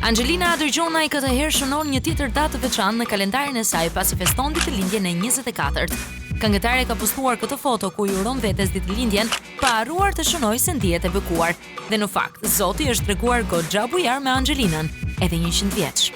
Angelina dërgjona i këtë herë shënon një tjetër datë të veçantë në kalendarin e saj pasi feston ditëlindjen e 24-të. Këngëtarja ka postuar këtë foto ku i uron vetes ditëlindjen, pa harruar të shënojë se ndihet e bekuar. Dhe në fakt, Zoti është treguar goxha bujar me Angelinën, edhe 100 vjeç.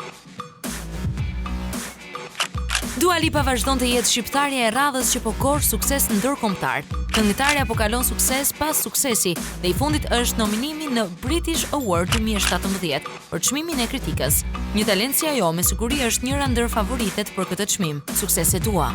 Dua Lipa vazhdon të jetë shqiptarja e radhës që po korr sukses ndërkombëtar. Këngëtarja po kalon sukses pas suksesi dhe i fundit është nominimi në British Award 2017 për çmimin e kritikës. Një talent si ajo me siguri është njëra ndër favoritet për këtë çmim. Suksese tua.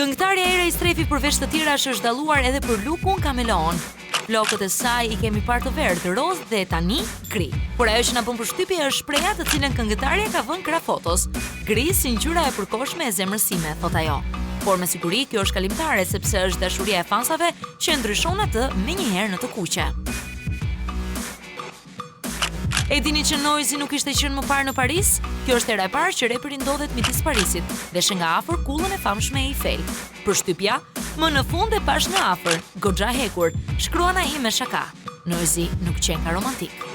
Këngëtarja Era Istrefi përveç të tjera është dalluar edhe për lukun kameleon. Flokët e saj i kemi parë të verdhë, rozë dhe tani gri. Por ajo që na bën përshtypje është shpreha të cilën këngëtarja ka vënë krah fotos. Gri si ngjyra e përkohshme e zemërsime, thot ajo. Por me siguri kjo është kalimtare sepse është dashuria e fansave që e ndryshon atë menjëherë në të kuqe. E dini që Noisy nuk ishte qenë më parë në Paris? Kjo është hera e parë që reperi ndodhet midis Parisit dhe shë nga afër kullën e famshme e Eiffel. Përshtypja, më në fund e pash nga afër, goxha hekur, shkruan ai me shaka. Noisy nuk qenë ka romantik.